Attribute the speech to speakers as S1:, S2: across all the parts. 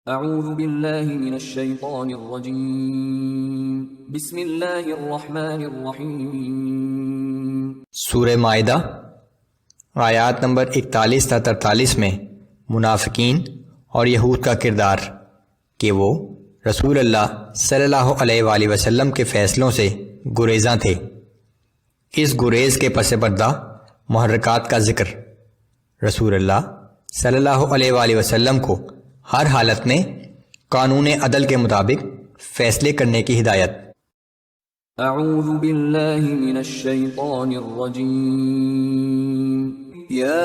S1: اعوذ باللہ من الشیطان الرجیم بسم اللہ الرحمن الرحیم۔
S2: سورہ مائدہ آیات نمبر 41 تا 43 میں منافقین اور یہود کا کردار کہ وہ رسول اللہ صلی اللہ علیہ وآلہ وسلم کے فیصلوں سے گریزاں تھے۔ اس گریز کے پس پردہ محرکات کا ذکر، رسول اللہ صلی اللہ علیہ وآلہ وسلم کو ہر حالت میں قانون عدل کے مطابق فیصلے کرنے کی ہدایت۔
S1: اعوذ باللہ من الشیطان الرجیم یا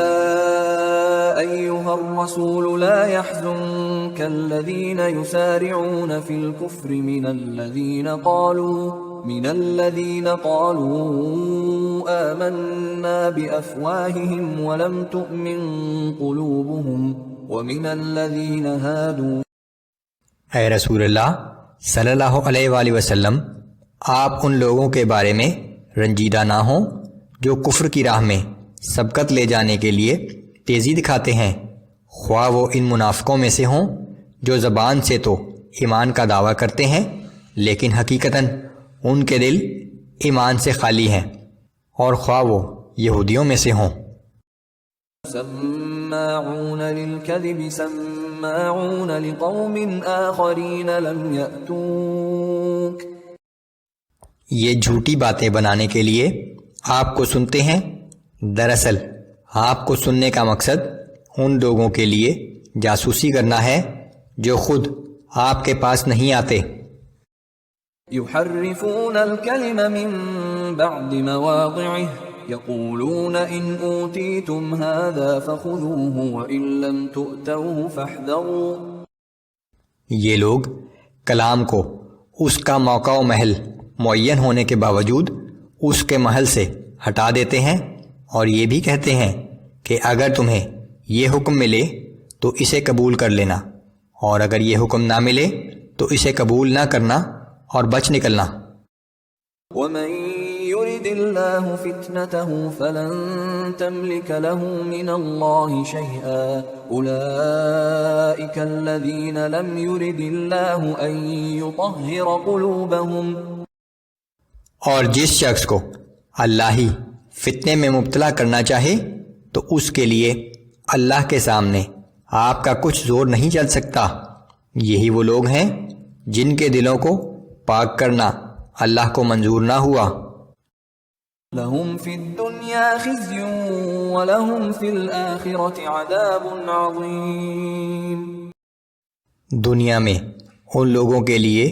S1: ایہا الرسول لا يحزنك الذین یسارعون فی الكفر من الذین قالوا آمنا بأفواہہم ولم تؤمن قلوبہم وَمِنَ الَّذِينَ هَادُوا۔
S2: اے رسول اللہ صلی اللہ علیہ وآلہ وسلم، آپ ان لوگوں کے بارے میں رنجیدہ نہ ہوں جو کفر کی راہ میں سبقت لے جانے کے لیے تیزی دکھاتے ہیں، خواہ وہ ان منافقوں میں سے ہوں جو زبان سے تو ایمان کا دعویٰ کرتے ہیں لیکن حقیقتاً ان کے دل ایمان سے خالی ہیں، اور خواہ وہ یہودیوں میں سے ہوں۔
S1: سماعون للكذب سماعون لقوم آخرین لم یأتوک۔
S2: یہ جھوٹی باتیں بنانے کے لیے آپ کو سنتے ہیں، دراصل آپ کو سننے کا مقصد ان لوگوں کے لیے جاسوسی کرنا ہے جو خود آپ کے پاس نہیں آتے۔
S1: یحرفون الکلم من بعد مواضعه يقولون ان اوتیتم هذا فخذوه وان لم تؤتوه فاحذروا۔
S2: یہ لوگ کلام کو اس کا موقع و محل معین ہونے کے باوجود اس کے محل سے ہٹا دیتے ہیں، اور یہ بھی کہتے ہیں کہ اگر تمہیں یہ حکم ملے تو اسے قبول کر لینا، اور اگر یہ حکم نہ ملے تو اسے قبول نہ کرنا اور بچ نکلنا۔
S1: وَمَن يُرِدِ اللَّهُ فِتْنَتَهُ فَلَن تَمْلِكَ لَهُ مِنَ اللَّهِ شَيْئًا أُولَئِكَ الَّذِينَ لَمْ يُرِدِ اللَّهُ أَن يُطَهِّرَ قُلُوبَهُمْ۔
S2: اور جس شخص کو اللہ ہی فتنے میں مبتلا کرنا چاہے تو اس کے لیے اللہ کے سامنے آپ کا کچھ زور نہیں چل سکتا۔ یہی وہ لوگ ہیں جن کے دلوں کو پاک کرنا اللہ کو منظور نہ ہوا۔
S1: لَهُمْ فِي الدُّنْيَا خِزْيٌ وَلَهُمْ فِي الْآخِرَةِ عَذَابٌ عَظِيمٌ۔
S2: دنیا میں ان لوگوں کے لیے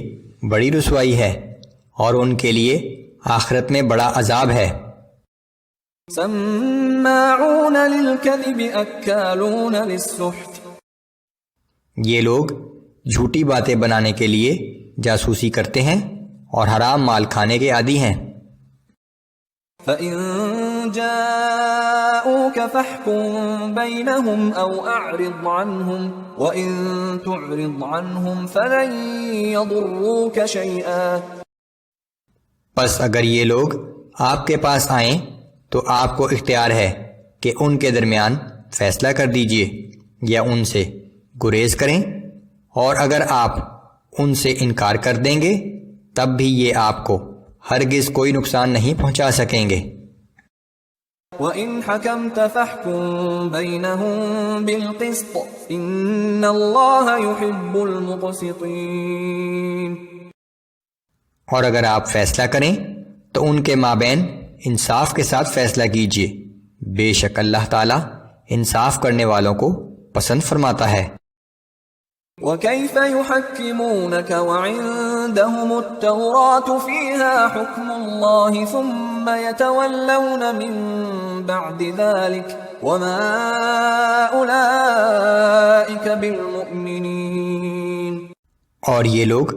S2: بڑی رسوائی ہے اور ان کے لیے آخرت میں بڑا عذاب ہے۔
S1: سَمَّاعُونَ لِلْكَذِبِ أَكَّالُونَ لِلسُّحْتِ۔
S2: یہ لوگ جھوٹی باتیں بنانے کے لیے جاسوسی کرتے ہیں اور حرام مال کھانے کے عادی ہیں۔
S1: فَإِن جَاءُوكَ فَاحْكُم بَيْنَهُمْ أَوْ أَعْرِضْ عَنْهُمْ وَإِن تُعْرِضْ عَنْهُمْ فَلَن يَضُرُّوكَ شَيْئًا۔
S2: پس اگر یہ لوگ آپ کے پاس آئیں تو آپ کو اختیار ہے کہ ان کے درمیان فیصلہ کر دیجئے یا ان سے گریز کریں، اور اگر آپ ان سے انکار کر دیں گے تب بھی یہ آپ کو ہرگز کوئی نقصان نہیں پہنچا سکیں گے۔
S1: وَإِنْ حَكَمْتَ فَاحْكُم بَيْنَهُم بِالْقِسْطِ إِنَّ اللَّهَ يُحِبُّ الْمُقْسِطِينَ۔
S2: اور اگر آپ فیصلہ کریں تو ان کے مابین انصاف کے ساتھ فیصلہ کیجیے، بے شک اللہ تعالیٰ انصاف کرنے والوں کو پسند فرماتا ہے۔
S1: وَكَيْفَ يُحَكِّمُونَكَ وَعِندَهُمُ التَّوْرَاةُ فِيهَا حُكْمُ اللَّهِ ثُمَّ يَتَوَلَّوْنَ مِن بَعْدِ ذَلِكَ وَمَا أُولَئِكَ بِالْمُؤْمِنِينَ۔
S2: اور یہ لوگ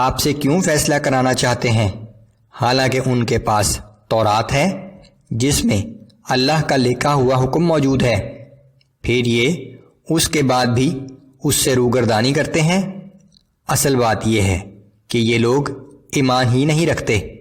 S2: آپ سے کیوں فیصلہ کرانا چاہتے ہیں حالانکہ ان کے پاس تورات ہے جس میں اللہ کا لکھا ہوا حکم موجود ہے، پھر یہ اس کے بعد بھی اس سے روگردانی کرتے ہیں۔ اصل بات یہ ہے کہ یہ لوگ ایمان ہی نہیں رکھتے۔